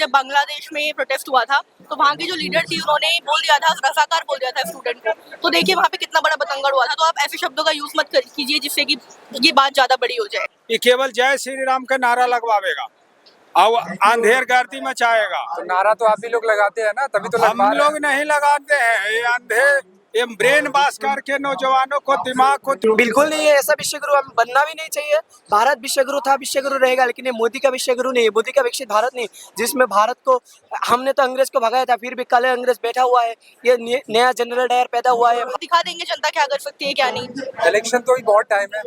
जब बांग्लादेश में प्रोटेस्ट हुआ था तो वहाँ की जो लीडर थी उन्होंने बोल दिया था, रजाकार बोल दिया था स्टूडेंट को। तो देखिए वहाँ पे कितना बड़ा बतंगड़ हुआ था। तो आप ऐसे शब्दों का यूज मत कीजिए जिससे कि ये बात ज्यादा बड़ी हो जाए। ये केवल जय श्री राम का नारा लगवावेगा और अंधेर गर्दी मचाएगा। तो नारा तो आप ही लोग लगाते हैं ना, तभी तो हम लोग नहीं लगाते हैं। ये अंधे ये ब्रेन वाश करके नौजवानों को दिमाग को बिल्कुल नहीं है। ऐसा विश्वगुरु हम बनना भी नहीं चाहिए। भारत विश्वगुरु था, विश्वगुरु रहेगा, लेकिन ये मोदी का विश्वगुरु नहीं है, मोदी का विकसित भारत नहीं, जिसमें भारत को हमने तो अंग्रेज को भगाया था, फिर भी काले अंग्रेज बैठा हुआ है। ये नया जनरल डायर पैदा हुआ है। दिखा देंगे जनता क्या कर सकती है क्या नहीं। इलेक्शन तो ही बहुत टाइम है,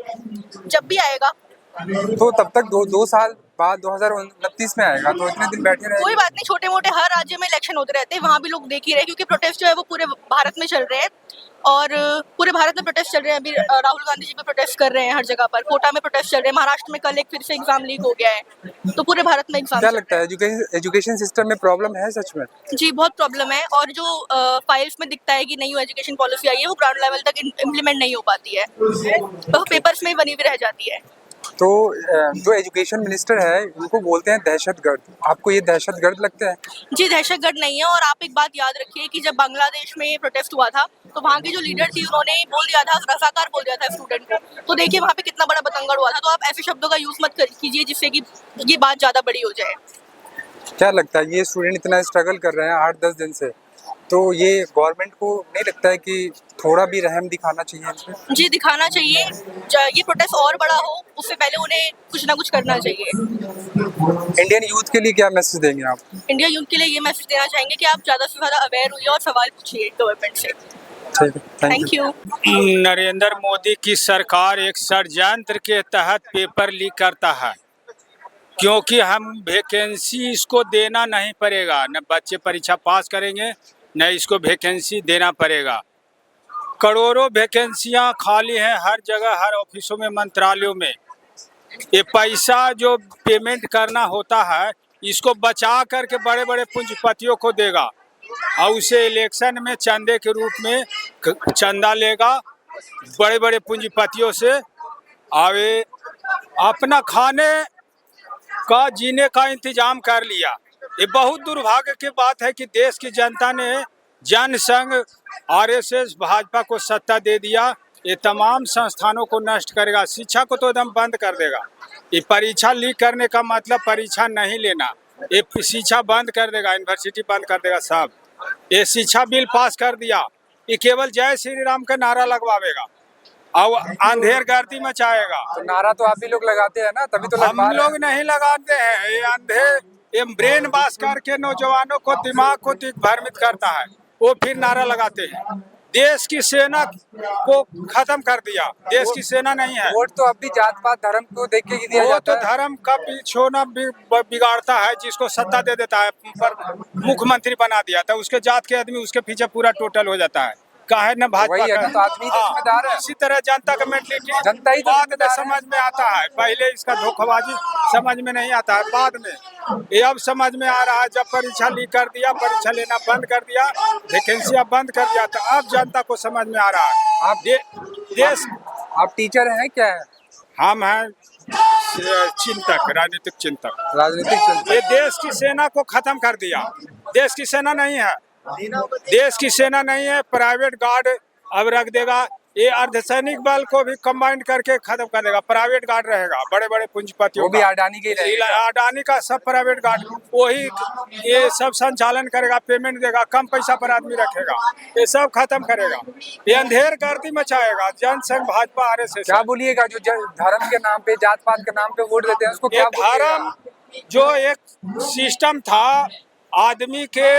जब भी आएगा तो तब तक दो साल बाद 2029 में आएगा, तो इतने दिन बैठे रहे। कोई बात नहीं, छोटे मोटे हर राज्य में इलेक्शन होते रहते हैं, वहाँ भी लोग देख ही रहे हैं, क्योंकि प्रोटेस्ट जो है वो पूरे भारत में चल रहे हैं और पूरे भारत में प्रोटेस्ट चल रहे हैं। अभी राहुल गांधी जी पे प्रोटेस्ट कर रहे हैं हर जगह पर, कोटा में प्रोटेस्ट चल रहे हैं, महाराष्ट्र में कल एक फिर से एग्जाम लीक हो गया है। तो पूरे भारत में एग्जाम क्या लगता है एजुकेशन सिस्टम में प्रॉब्लम है सच में? जी बहुत प्रॉब्लम है। और जो फाइल्स में दिखता है कि न्यू एजुकेशन पॉलिसी आई है वो ग्राउंड लेवल तक इम्प्लीमेंट नहीं हो पाती है, तो पेपर्स में बनी हुई रह जाती है। तो जो एजुकेशन मिनिस्टर है उनको बोलते हैं दहशतगर्द, आपको ये दहशतगर्द लगता है? जी दहशतगर्द नहीं है। और आप एक बात याद रखिए कि जब बांग्लादेश में प्रोटेस्ट हुआ था तो वहाँ की जो लीडर थी उन्होंने बोल दिया था, रजाकार बोल दिया था स्टूडेंट को। तो देखिए वहाँ पे कितना बड़ा बतंगड़ हुआ था। तो आप ऐसे शब्दों का यूज मत कीजिए जिससे कि ये बात ज्यादा बड़ी हो जाए। क्या लगता है ये स्टूडेंट इतना स्ट्रगल कर रहे हैं 8-10 दिन से, तो ये गवर्नमेंट को नहीं लगता है कि थोड़ा भी रहम दिखाना चाहिए इनसे? जी दिखाना चाहिए। ये प्रोटेस्ट और बड़ा हो उससे पहले उन्हें कुछ ना कुछ करना चाहिए। इंडियन यूथ के लिए क्या मैसेज देंगे आप? इंडिया यूथ के लिए ये मैसेज देना चाहेंगे कि आप ज्यादा से ज्यादा अवेयर हुई और सवाल पूछिए गवर्नमेंट से। ठीक है, थैंक यू। नरेंद्र मोदी की सरकार एक षड्यंत्र के तहत पेपर लीक करता है, क्योंकि हम वैकेंसी इसको देना नहीं पड़ेगा, न बच्चे परीक्षा पास करेंगे न इसको वैकेंसी देना पड़ेगा। करोड़ों वैकेंसियां खाली हैं हर जगह, हर ऑफिसों में, मंत्रालयों में। ये पैसा जो पेमेंट करना होता है इसको बचा करके बड़े बड़े पूंजीपतियों को देगा और उसे इलेक्शन में चंदे के रूप में चंदा लेगा बड़े बड़े पूंजीपतियों से। और अपना खाने का जीने का इंतजाम कर लिया। ये बहुत दुर्भाग्य की बात है कि देश की जनता ने जनसंघ, आरएसएस, भाजपा को सत्ता दे दिया। ये तमाम संस्थानों को नष्ट करेगा, शिक्षा को तो एकदम बंद कर देगा। ये परीक्षा लीक करने का मतलब परीक्षा नहीं लेना, ये शिक्षा बंद कर देगा, यूनिवर्सिटी बंद कर देगा सब। ये शिक्षा बिल पास कर दिया, ये केवल जय श्री राम का नारा लगवावेगा और अंधेर गर्दी मचाएगा। तो नारा तो आप ही लोग लगाते हैं ना, तभी तो हम लोग नहीं लगाते हैं। ये अंधे ये ब्रेन वाश करके नौजवानों को दिमाग को भ्रमित करता है, वो फिर नारा लगाते हैं। देश की सेना को खत्म कर दिया, देश की सेना नहीं है। वोट तो अब भी जात पात धर्म को देख के ही दिया वो जाता तो है। धर्म का छोना बिगाड़ता है, जिसको सत्ता दे देता है, पर मुख्यमंत्री बना दिया था, उसके जात के आदमी उसके पीछे पूरा टोटल हो जाता है। काहे न भाजपा वही है ना, तो आदमी तो जिम्मेदार है। इसी तरह जनता का मेंटलिटी जनता ही तो बाद में जिम्मेदार है। समझ में आता है, पहले इसका धोखाबाजी समझ में नहीं आता है, बाद में ये अब समझ में आ रहा है। जब परीक्षा लीक कर दिया, परीक्षा लेना बंद कर दिया, वैकेंसी बंद कर दिया, तो अब जनता को समझ में आ रहा है। आप देश आप टीचर हैं क्या है? हम हैं चिंतक, राजनीतिक चिंतक। राजनीतिक चिंतक। ये देश की सेना को खत्म कर दिया। देश की सेना नहीं है, देश की सेना नहीं है, प्राइवेट गार्ड अब रख देगा। ये अर्धसैनिक बल को भी कंबाइंड करके खत्म कर देगा, प्राइवेट गार्ड रहेगा बड़े बड़े पूंजीपतियों वो भी का। अडानी के ही रहेगा। अडानी का सब प्राइवेट गार्ड, वही ये सब संचालन करेगा, पेमेंट देगा, कम पैसा पर आदमी रखेगा, ये सब खत्म करेगा। ये अंधेर गर्दी मचाएगा जनसंघ, भाजपा, आरएसएस। क्या बोलिएगा जो धर्म के नाम पे, जात पात के नाम पे वोट देते हैं उसको ये क्या बोलिएगा? धर्म जो एक सिस्टम था आदमी के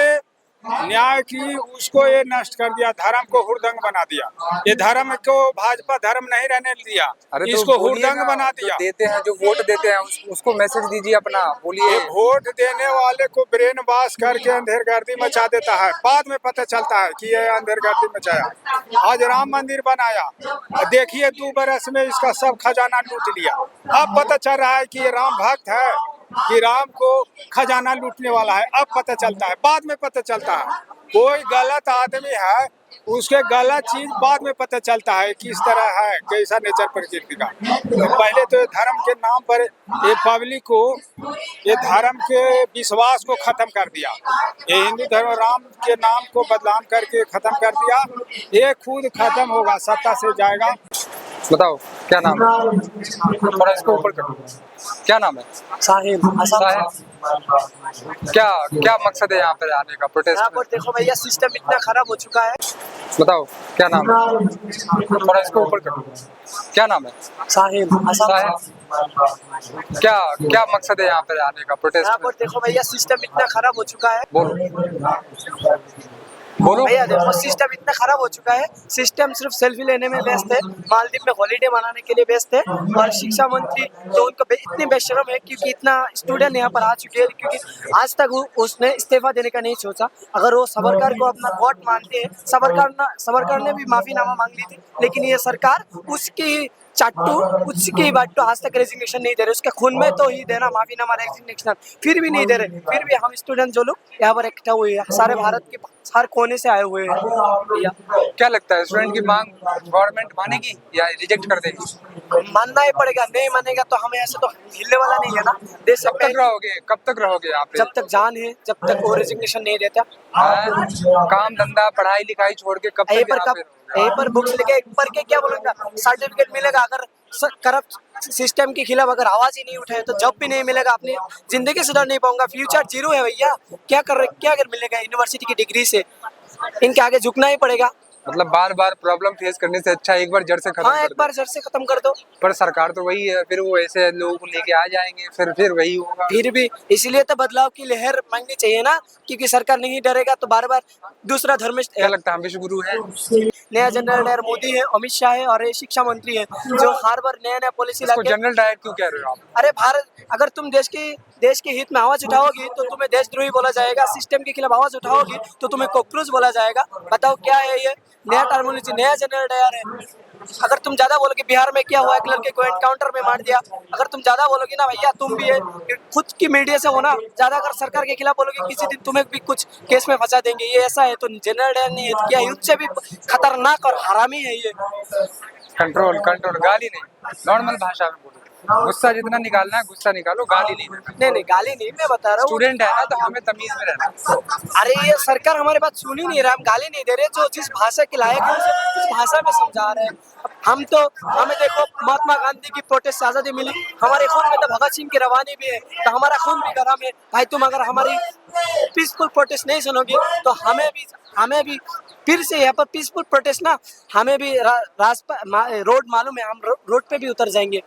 न्याय की, उसको ये नष्ट कर दिया, धर्म को हुड़दंग बना दिया। ये धर्म को भाजपा धर्म नहीं रहने दिया, अरे तो इसको बोलिए हुड़दंग ना, बना जो दिया। देते हैं, जो वोट देते हैं उसको मैसेज दीजिए अपना, बोलिए। ये वोट देने वाले को ब्रेन वाश करके अंधेर गर्दी मचा देता है, बाद में पता चलता है कि ये अंधेर गर्दी मचाया। आज राम मंदिर बनाया, देखिए 2 बरस में इसका सब खजाना लूट लिया। अब पता चल रहा है कि ये राम भक्त है कि राम को खजाना लूटने वाला है, अब पता चलता है, बाद में पता चलता है। कोई गलत आदमी है उसके गलत चीज बाद में पता चलता है किस तरह है, कैसा नेचर प्रकृति का। तो पहले तो ये धर्म के नाम पर ये पब्लिक को, ये धर्म के विश्वास को खत्म कर दिया। ये हिंदू धर्म राम के नाम को बदनाम करके खत्म कर दिया। ये खुद खत्म होगा, सत्ता से जाएगा। बताओ क्या नाम है? थोड़ा इसको ऊपर करो। क्या नाम है? साहिब साहिब, क्या क्या मकसद है यहाँ पे आने का, यहाँ प्रोटेस्ट पर देखो भैया सिस्टम इतना खराब हो चुका है। बताओ क्या नाम है? थोड़ा इसको ऊपर करो। क्या नाम है? साहिब साहिब, क्या क्या मकसद है यहाँ पे आने का, प्रोटेस्ट यहाँ पर देखो भैया सिस्टम इतना खराब हो चुका है। बोलो बोलो। भैया देखो सिस्टम इतना खराब हो चुका है। सिस्टम सिर्फ सेल्फी लेने में व्यस्त है, मालदीव में हॉलीडे मनाने के लिए व्यस्त है। और शिक्षा मंत्री तो उनको इतने बेशरम है क्योंकि इतना स्टूडेंट यहाँ पर आ चुके हैं, क्योंकि आज तक उसने इस्तीफा देने का नहीं सोचा। अगर वो सावरकर को अपना गॉड मानते हैं, सावरकर ने भी माफीनामा मांग ली थी, लेकिन ये सरकार उसकी चाट्टू उसकी बाट्टू आज तक रेजिग्नेशन नहीं दे रहे। उसके खून में तो ही देना माफीनामा, रेजिग्नेशन फिर भी नहीं दे रहे। फिर भी हम स्टूडेंट जो लोग यहाँ पर इकट्ठा हुए हैं, सारे भारत के हर कोने से आए हुए हैं भैया। क्या लगता है स्टूडेंट की मांग गवर्नमेंट मानेगी या रिजेक्ट कर देगी? मानना ही पड़ेगा, नहीं मानेगा तो हमें ऐसे तो हिलने वाला नहीं है ना देश से। कब तक रहोगे, कब तक रहोगे यहाँ पे? जब तक जान है, जब तक वो रेजिग्नेशन नहीं देता। हाँ, काम धंधा पढ़ाई लिखाई छोड़ के कब यहीं तक पर यहाँ पे रहोगे? यहीं पर बुक्स लेके पढ़ के क्या बोलूंगा, सर्टिफिकेट मिलेगा। अगर करप्ट सिस्टम के खिलाफ अगर आवाज ही नहीं उठाए तो जॉब भी नहीं मिलेगा, अपनी जिंदगी सुधार नहीं पाऊंगा। फ्यूचर जीरो है भैया। क्या कर मिलेगा यूनिवर्सिटी की डिग्री से? इनके आगे झुकना ही पड़ेगा। मतलब बार बार प्रॉब्लम फेस करने से अच्छा एक बार जड़ से खत्म हाँ, कर एक दो। बार जड़ से खत्म कर दो। पर सरकार तो वही है, फिर वो ऐसे लोगों को लेके आ जाएंगे, फिर वही होगा। फिर भी इसलिए तो बदलाव की लहर मांगनी चाहिए ना, क्योंकि सरकार नहीं डरेगा तो बार बार दूसरा धर्म। क्या लगता है हम विश्वगुरु है? नया जनरल डायर मोदी है, अमित शाह है और ये शिक्षा मंत्री है जो हर बार नया पॉलिसी इसको लाके। जनरल डायर क्यों कह रहे हो आप? अरे भारत, अगर तुम देश के हित में आवाज उठाओगी तो तुम्हें देशद्रोही बोला जाएगा। सिस्टम के खिलाफ आवाज उठाओगी तो तुम्हें कॉकरोच बोला जाएगा। बताओ क्या है ये नया टर्मिनोलॉजी, नया जनरल डायर है। अगर तुम ज्यादा बोलोगे बिहार में क्या हुआ, एक लड़के को एनकाउंटर में मार दिया। अगर तुम ज्यादा बोलोगे ना भैया, तुम भी है खुद की मीडिया से होना ज्यादा। अगर सरकार के खिलाफ बोलोगे किसी दिन तुम्हें भी कुछ केस में फंसा देंगे। ये ऐसा है तो जनरल डायर नहीं है तो क्या, युद्ध से भी खतरनाक और हरामी है ये। कंट्रोल कंट्रोल, गाली नहीं, नॉर्मल भाषा में बोलो। गुस्सा जितना निकालना है गुस्सा निकालो, गाली नहीं देना। नहीं गाली नहीं, मैं बता रहा हूँ। स्टूडेंट है ना तो हमें तमीज में रहना है। अरे ये सरकार हमारी बात सुन ही नहीं रहा। हम गाली नहीं दे रहे, जो जिस भाषा के लायक है उसे उस भाषा में समझा रहे हैं। हमें देखो महात्मा गांधी की प्रोटेस्ट से आजादी मिली, हमारे खून में तो भगत सिंह की रवानी भी है, तो हमारा खून भी गरम है भाई। तुम अगर हमारी पीसफुल प्रोटेस्ट नहीं सुनोगे तो हमें भी फिर से यहाँ पर पीसफुल प्रोटेस्ट ना, हमें भी रोड मालूम है, हम रोड पे भी उतर जाएंगे।